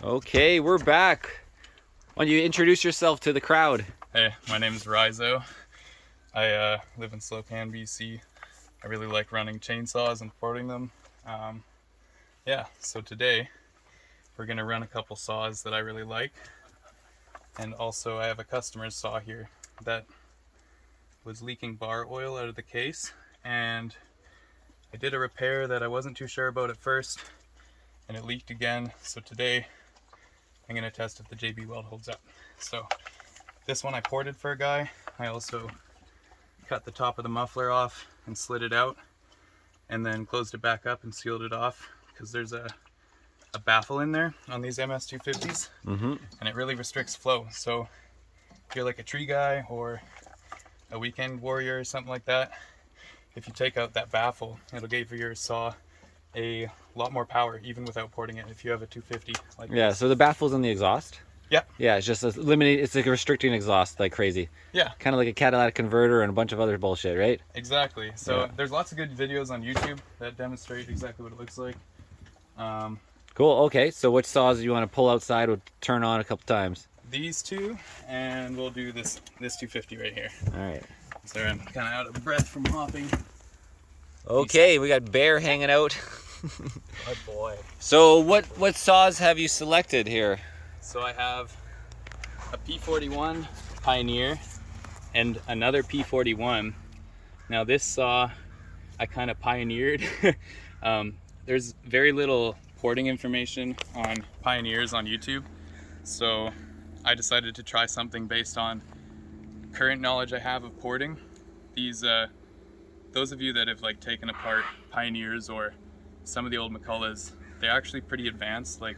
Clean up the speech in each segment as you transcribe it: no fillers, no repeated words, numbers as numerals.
Okay, we're back. Why don't you introduce yourself to the crowd? Hey, my name is RYzen. I live in Slocan, BC. I really like running chainsaws and porting them. Yeah, so today we're going to run a couple saws that I really like. And also I have a customer's saw here that was leaking bar oil out of the case. And I did a repair that I wasn't too sure about at first, and it leaked again. So today I'm going to test if the JB weld holds up. So this one I ported for a guy. I also cut the top of the muffler off and slid it out, and then closed it back up and sealed it off because there's a baffle in there on these MS250s, and it really restricts flow. So if you're like a tree guy or a weekend warrior or something like that, if you take out that baffle, it'll give your saw a lot more power even without porting it if you have a 250 like this. So the baffle's in the exhaust? Yeah. Yeah, it's just it's like a restricting exhaust like crazy. Yeah. Kind of like a catalytic converter and a bunch of other bullshit, right? Exactly. So there's lots of good videos on YouTube that demonstrate exactly what it looks like. Cool. Okay, so which saws do you want to pull outside or turn on a couple times? These two, and we'll do this 250 right here. All right. So I'm kind of out of breath from hopping. Okay, we got Bear hanging out. Good boy. So what saws have you selected here? So I have a P41 Pioneer and another P41. Now this saw I kind of pioneered. There's very little porting information on Pioneers on YouTube, so I decided to try something based on current knowledge I have of porting. These those of you that have like taken apart Pioneers or some of the old McCulloughs, they're actually pretty advanced, like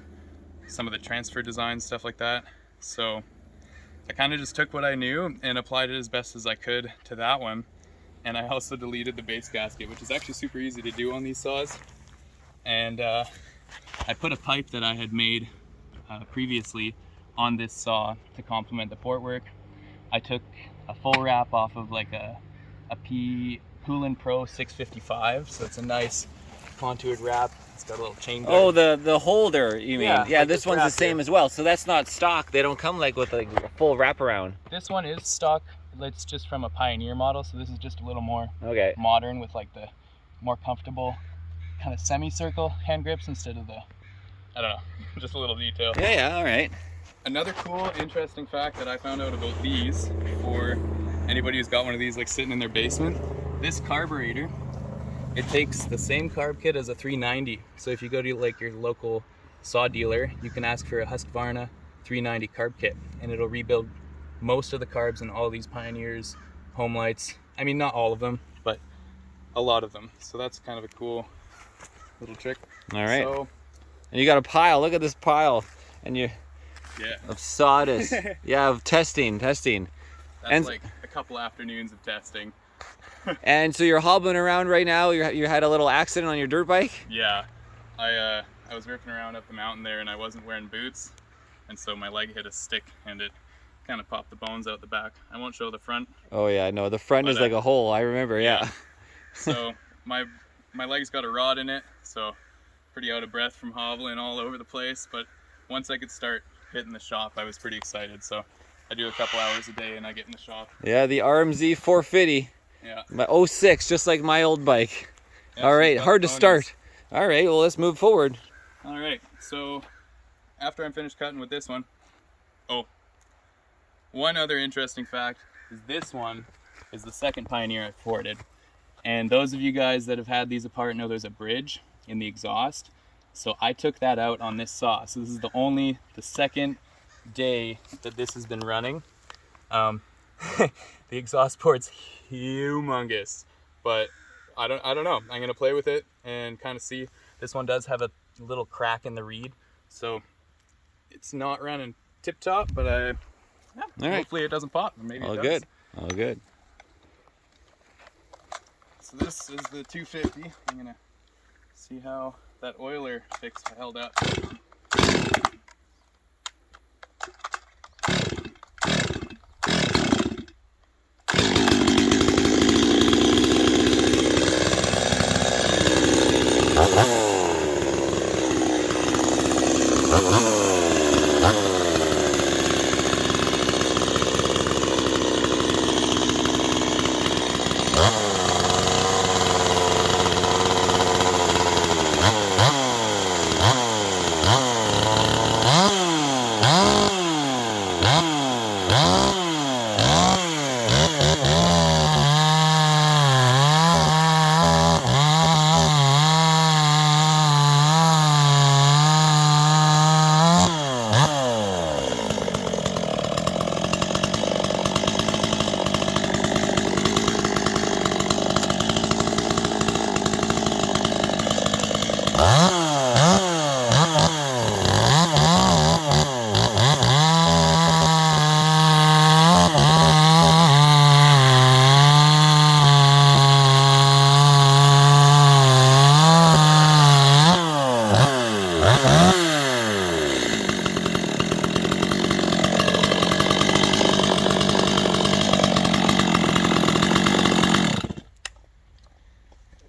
some of the transfer designs, stuff like that. So I kind of just took what I knew and applied it as best as I could to that one. And I also deleted the base gasket, which is actually super easy to do on these saws. And I put a pipe that I had made previously on this saw to complement the port work. I took a full wrap off of like a Poulin Pro 655, so it's a nice contoured wrap. It's got a little chain guard. Oh, the holder, you mean? Yeah, like this one's the same as well. So that's not stock. They don't come like with like a full wraparound. This one is stock. It's just from a Pioneer model, so this is just a little more modern with like the more comfortable kind of semicircle hand grips instead of the, I don't know, just a little detail. Yeah, all right. Another cool, interesting fact that I found out about these, for anybody who's got one of these like sitting in their basement, this carburetor, it takes the same carb kit as a 390. So if you go to like your local saw dealer, you can ask for a Husqvarna 390 carb kit, and it'll rebuild most of the carbs in all these Pioneers, Home Lights. I mean, not all of them, but a lot of them. So that's kind of a cool little trick. All right. So, and you got a pile. Look at this pile, and of sawdust. Yeah, of testing. That's like a couple afternoons of testing. And so you're hobbling around right now. You had a little accident on your dirt bike? Yeah, I was ripping around up the mountain there, and I wasn't wearing boots, and so my leg hit a stick, and it kind of popped the bones out the back. I won't show the front. Oh yeah, no, the front is like a hole. I remember. Yeah. So my leg's got a rod in it, so pretty out of breath from hobbling all over the place. But once I could start hitting the shop, I was pretty excited. So I do a couple hours a day, and I get in the shop. Yeah, the RMZ 450. Yeah. My 06, just like my old bike. Yeah, all right, hard to start. All right, well, let's move forward. All right, so after I'm finished cutting with this one, one other interesting fact is this one is the second Pioneer I've ported. And those of you guys that have had these apart know there's a bridge in the exhaust. So I took that out on this saw. So this is the second day that this has been running. The exhaust port's humongous, but I don't know. I'm gonna play with it and kind of see. This one does have a little crack in the reed, so it's not running tip top, but hopefully it doesn't pop. Maybe it does. All good. So this is the 250. I'm gonna see how that oiler fix held up.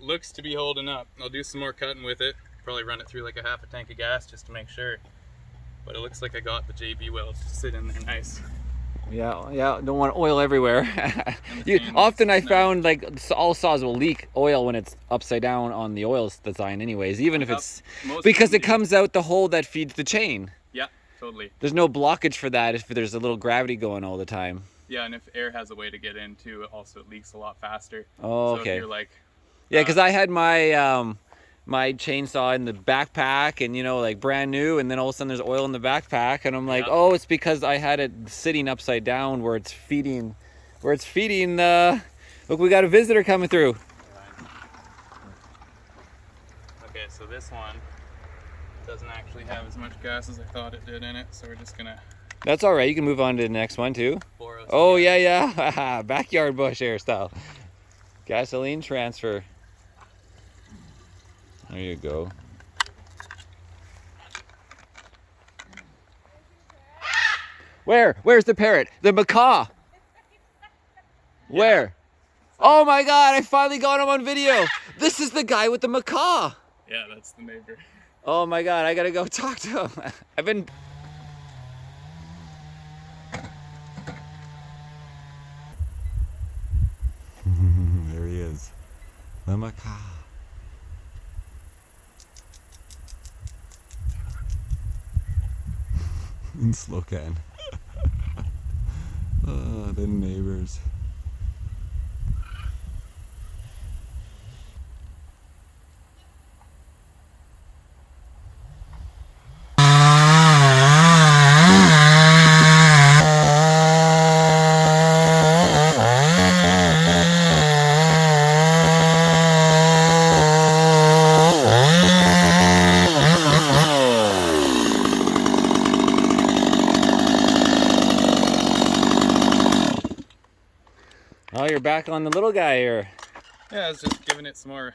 Looks to be holding up. I'll do some more cutting with it. Probably run it through like a half a tank of gas just to make sure. But it looks like I got the JB weld to sit in there nice. Yeah, don't want oil everywhere. Often I found like all saws will leak oil when it's upside down on the oil design anyways, even if it's, because it comes out the hole that feeds the chain. Yeah, totally. There's no blockage for that if there's a little gravity going all the time. Yeah, and if air has a way to get in too, it also leaks a lot faster. Oh, so okay. If you're like, yeah, because I had my my chainsaw in the backpack, and you know, like brand new, and then all of a sudden there's oil in the backpack, and I'm like, oh, it's because I had it sitting upside down where it's feeding the. Look, we got a visitor coming through. Okay, so this one doesn't actually have as much gas as I thought it did in it, so we're just gonna. That's all right. You can move on to the next one too. Oh yeah, backyard bush air style. Gasoline transfer. There you go. Where's the parrot? The macaw. Where? Oh my God, I finally got him on video. This is the guy with the macaw. Yeah, that's the neighbor. Oh my God, I gotta go talk to him. I've been... There he is. The macaw. In Slocan. Oh, the neighbors. Oh, you're back on the little guy here. Yeah, I was just giving it some more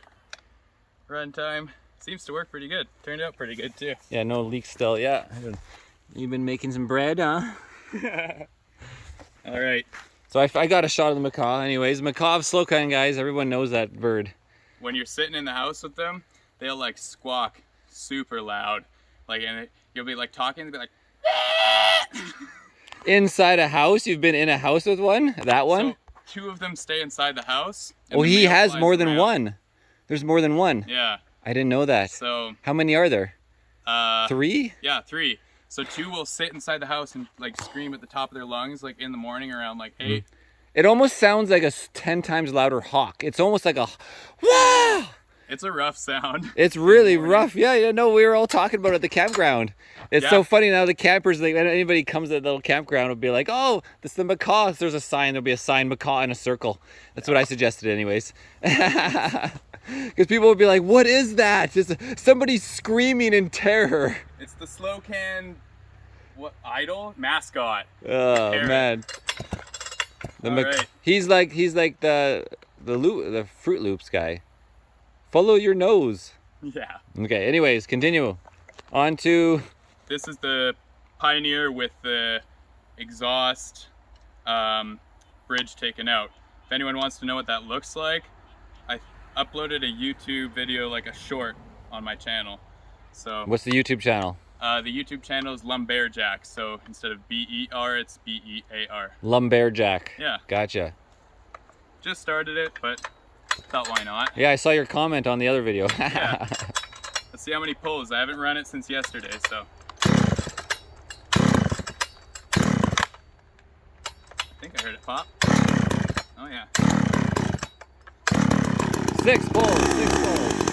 run time. Seems to work pretty good. Turned out pretty good too. Yeah, no leaks still. Yeah. You've been making some bread, huh? All right. So I got a shot of the macaw anyways. Macaw of Slocan, guys. Everyone knows that bird. When you're sitting in the house with them, they'll like squawk super loud. Like, and you'll be like talking, they'll be like... Inside a house? You've been in a house with one? That one? So, two of them stay inside the house. Oh, he has more than one. There's more than one. Yeah. I didn't know that. So how many are there? 3? Yeah, 3. So 2 will sit inside the house and like scream at the top of their lungs, like in the morning around like 8. It almost sounds like a 10 times louder hawk. It's almost like a wow. It's a rough sound. It's really rough. Yeah, no, we were all talking about it at the campground. It's so funny now, the campers, like anybody comes to the little campground will be like, oh, this is the macaw. There's a sign, there'll be a sign, macaw in a circle. That's what I suggested anyways. Because people would be like, what is that? Just somebody screaming in terror. It's the Slocan, idol? Mascot. Oh, man. Right. He's like the Fruit Loops guy. Follow your nose. Yeah. Okay, anyways, continue. On to... This is the Pioneer with the exhaust bridge taken out. If anyone wants to know what that looks like, I uploaded a YouTube video, like a short, on my channel. So what's the YouTube channel? The YouTube channel is Lumberjack, so instead of B-E-R, it's B-E-A-R. Lumberjack. Yeah. Gotcha. Just started it, but thought why not. Yeah, I saw your comment on the other video. Yeah. Let's see how many pulls. I haven't run it since yesterday, so. I think I heard it pop. Oh yeah. 6 pulls, 6 pulls.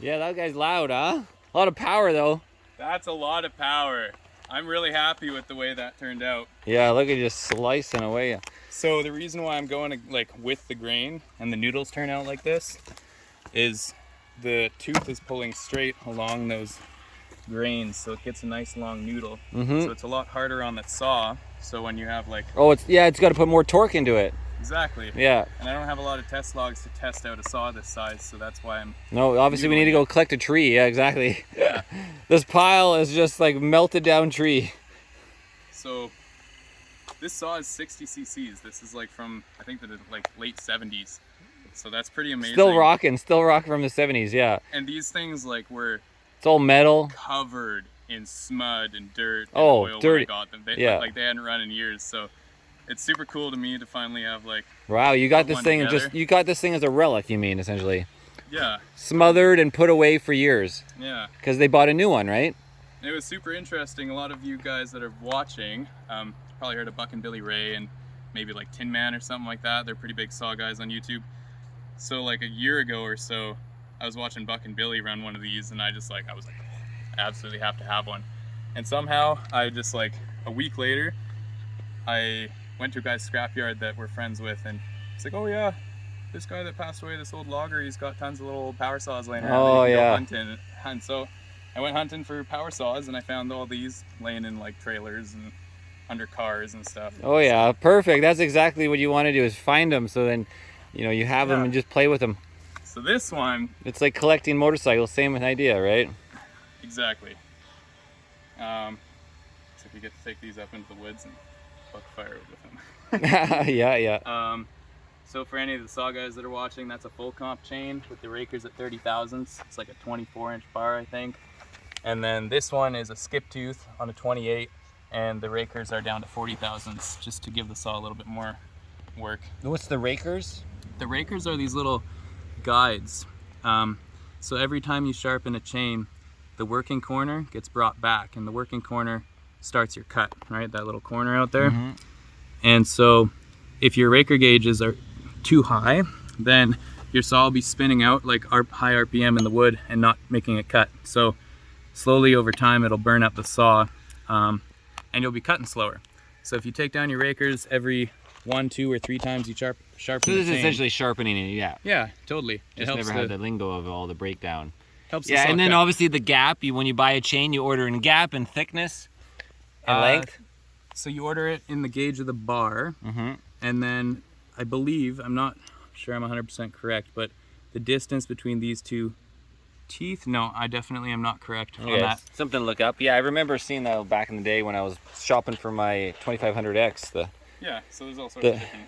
Yeah, that guy's loud, huh? A lot of power though. That's a lot of power. I'm really happy with the way that turned out. Yeah, look at you just slicing away. So the reason why I'm going to, like with the grain and the noodles turn out like this is the tooth is pulling straight along those grains, so it gets a nice long noodle. So it's a lot harder on the saw. So when you have like it's got to put more torque into it. Exactly. Yeah. And I don't have a lot of test logs to test out a saw this size, so that's why I'm. No, obviously we need to go collect a tree. Yeah, exactly. Yeah. This pile is just like melted down tree. So this saw is 60 cc's. This is like from I think the like late 70s. So that's pretty amazing. Still rocking from the 70s. Yeah. And these things like were. It's all metal. Covered in smud and dirt and oil dirty. When I got them. Yeah. Like they hadn't run in years, so. It's super cool to me to finally have like. Wow, you got this thing together. you got this thing as a relic, you mean, essentially? Yeah. Smothered and put away for years. Yeah. Because they bought a new one, right? It was super interesting. A lot of you guys that are watching probably heard of Buck and Billy Ray and maybe like Tin Man or something like that. They're pretty big saw guys on YouTube. So like a year ago or so, I was watching Buck and Billy run one of these, and I was like, I absolutely have to have one. And somehow I just like a week later, I went to a guy's scrapyard that we're friends with, and it's like, oh yeah, this guy that passed away, this old logger, he's got tons of little power saws laying around. Oh yeah. And so I went hunting for power saws, and I found all these laying in like trailers and under cars and stuff. Oh yeah, perfect. That's exactly what you want to do, is find them, so then you have them and just play with them. So this one, it's like collecting motorcycles, same idea, right? Exactly. So if you get to take these up into the woods and fuck firewood with them. Yeah. So for any of the saw guys that are watching, that's a full comp chain with the rakers at 30 thousandths. It's like a 24-inch bar, I think. And then this one is a skip tooth on a 28, and the rakers are down to 40 thousandths, just to give the saw a little bit more work. What's the rakers? The rakers are these little guides. So every time you sharpen a chain, the working corner gets brought back, and the working corner starts your cut, right? That little corner out there. And so if your raker gauges are too high, then your saw will be spinning out like high RPM in the wood and not making it cut. So slowly over time, it'll burn up the saw, and you'll be cutting slower. So if you take down your rakers every 1, 2, or 3 times you sharpen so the this is chain. essentially sharpening it, yeah. Yeah, totally. Just never had the lingo of all the breakdown. Helps yeah, the and then cut. obviously the gap, when you buy a chain, you order in gap and thickness and length. So you order it in the gauge of the bar, and then I believe, I'm not sure I'm 100% correct, but the distance between these two teeth, no, I definitely am not correct on that. Something to look up. Yeah, I remember seeing that back in the day when I was shopping for my 2500X. Yeah, so there's all sorts of different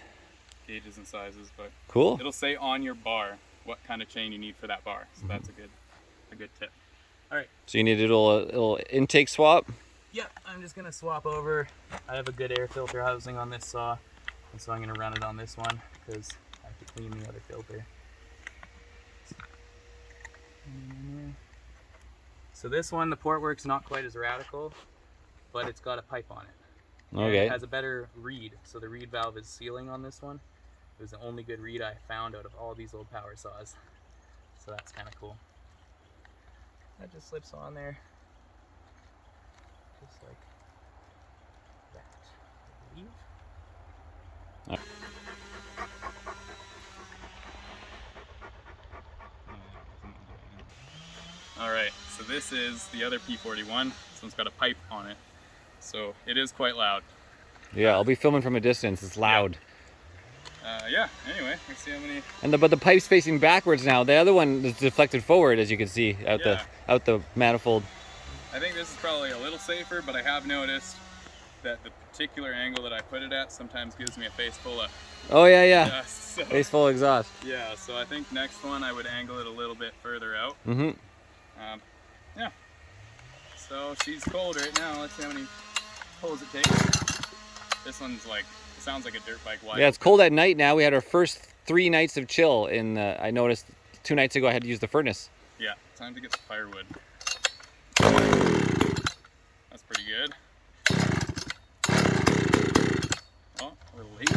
gauges and sizes, but it'll say on your bar what kind of chain you need for that bar, so that's a good tip. All right. So you need a little intake swap? Yep, I'm just gonna swap over. I have a good air filter housing on this saw, and so I'm gonna run it on this one because I have to clean the other filter. So this one, the port work's not quite as radical, but it's got a pipe on it. Okay. And it has a better reed, so the reed valve is sealing on this one. It was the only good reed I found out of all these old power saws. So that's kind of cool. That just slips on there. Just like that, I believe. All right, so this is the other P41. This one's got a pipe on it, so it is quite loud. Yeah, I'll be filming from a distance. It's loud. Yeah. Anyway, let's see how many. But the pipe's facing backwards now. The other one is deflected forward, as you can see out the manifold. I think this is probably a little safer, but I have noticed that the particular angle that I put it at sometimes gives me a face full of Oh yeah. dust. So, Face full of exhaust. yeah, so I think next one I would angle it a little bit further out. Mm-hmm. Yeah. So she's cold right now. Let's see how many pulls it takes. This one's like, it sounds like a dirt bike wide. Yeah, it's cold at night now. We had our first 3 nights of chill. I noticed 2 nights ago I had to use the furnace. Yeah, time to get the firewood. That's pretty good. Oh, a little late.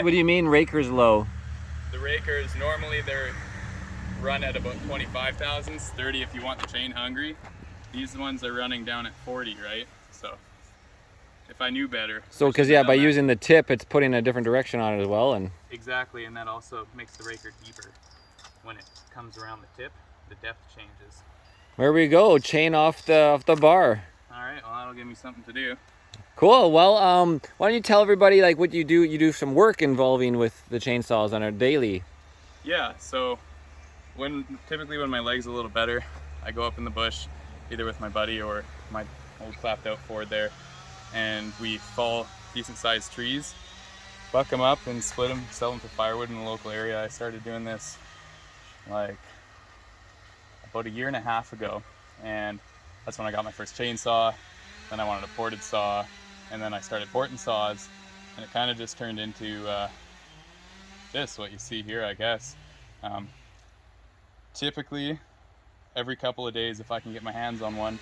What do you mean raker's low? The rakers, normally they're run at about 25 thousandths, 30 if you want the chain hungry. These ones are running down at 40, right? So if I knew better. So because by using the tip, it's putting a different direction on it as well, and exactly, and that also makes the raker deeper. When it comes around the tip, the depth changes. There we go, chain off the bar. All right, well that'll give me something to do. Cool. Well, why don't you tell everybody like what you do? You do some work involving with the chainsaws on a daily. Yeah. So typically when my leg's a little better, I go up in the bush, either with my buddy or my old clapped out Ford there, and we fall decent sized trees, buck them up and split them, sell them for firewood in the local area. I started doing this like about 1.5 years ago, and that's when I got my first chainsaw. Then I wanted a ported saw, and then I started porting saws, and it kind of just turned into this, what you see here, I guess. Typically, every couple of days, if I can get my hands on one,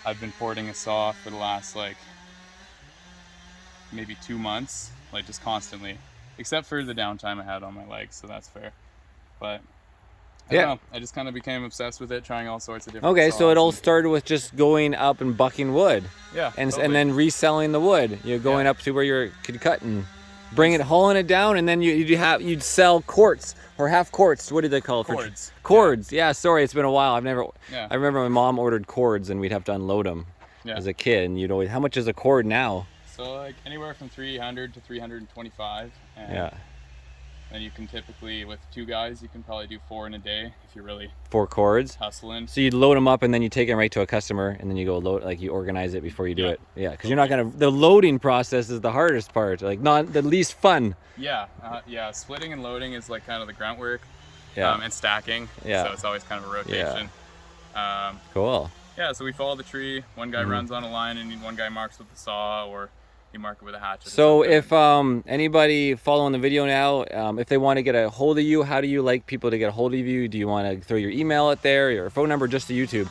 I've been porting a saw for the last like maybe 2 months, like just constantly, except for the downtime I had on my legs, so that's fair. But I don't know. I just kind of became obsessed with it, trying all sorts of different Okay, saws so it all and- started with just going up and bucking wood. Yeah, And totally. then reselling the wood. You're going up to where you could cut and bring it, hauling it down, and then you'd sell quartz or half quartz. What do they call it? Cords. Cords. Yeah. Sorry, it's been a while. Yeah. I remember my mom ordered cords, and we'd have to unload them as a kid. And you'd always, how much is a cord now? So like anywhere from 300 to 325. And then you can typically, with 2 guys, you can probably do 4 in a day if you're really 4 cords. hustling. So you'd load them up, and then you take them right to a customer, and then you go load, like you organize it before you do it. Yeah, because you're not gonna. The loading process is the hardest part, like not the least fun. Yeah, splitting and loading is like kind of the grunt work. Yeah. And stacking. Yeah. So it's always kind of a rotation. Cool. Yeah, so we follow the tree. One guy runs on a line, and one guy marks with the saw, or you mark it with a hatchet. So if anybody following the video now, if they want to get a hold of you, how do you like people to get a hold of you? Do you want to throw your email out there, your phone number, just to YouTube?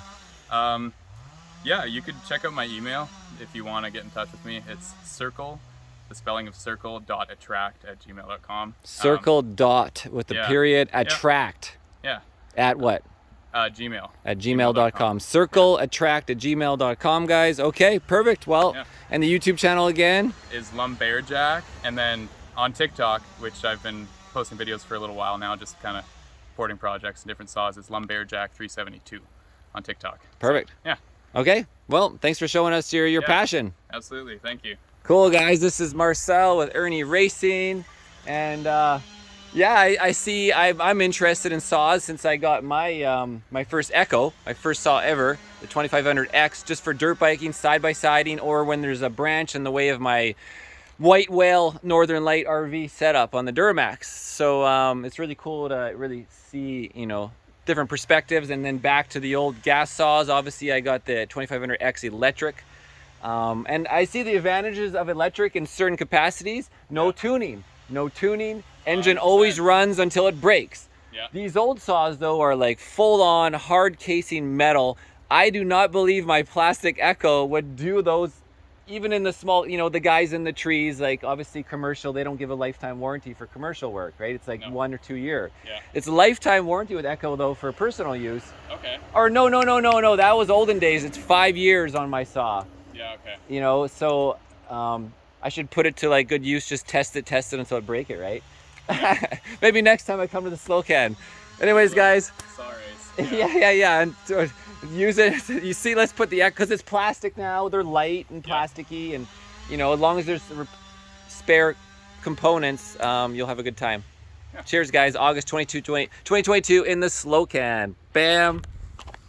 Yeah, you could check out my email if you want to get in touch with me. It's circle, the spelling of circle.attract@gmail.com. Circle dot with the period, attract. Yeah. At what? Gmail. At gmail.com. Circle attract at gmail.com, guys. Okay, perfect. Well, and the YouTube channel again is Lumberjack, and then on TikTok, which I've been posting videos for a little while now, just kind of porting projects and different saws, is Lumberjack 372 on TikTok. Perfect. So, yeah. Okay. Well, thanks for showing us your passion. Absolutely. Thank you. Cool, guys. This is Marcel with Irnieracing, and I see. I'm interested in saws since I got my my first Echo, my first saw ever, the 2500X, just for dirt biking, side-by-siding, or when there's a branch in the way of my white whale Northern Lite RV setup on the Duramax. So it's really cool to really see, different perspectives. And then back to the old gas saws. Obviously, I got the 2500X electric. And I see the advantages of electric in certain capacities. No tuning. Engine always runs until it breaks. Yeah. These old saws, though, are like full-on hard casing metal. I do not believe my plastic Echo would do those, even in the small, the guys in the trees, like obviously commercial, they don't give a lifetime warranty for commercial work, right? It's like 1 or 2 year. Yeah. It's a lifetime warranty with Echo, though, for personal use. Okay. Or no, that was olden days. It's 5 years on my saw. Yeah, okay. So I should put it to like good use, just test it until I break it, right? Maybe next time I come to the Slocan. Anyways, guys. Sorry. Yeah. And use it. You see, let's put the, because it's plastic now. They're light and plasticky, and as long as there's spare components, you'll have a good time. Yeah. Cheers, guys. August 22, 2022 in the Slocan. Bam.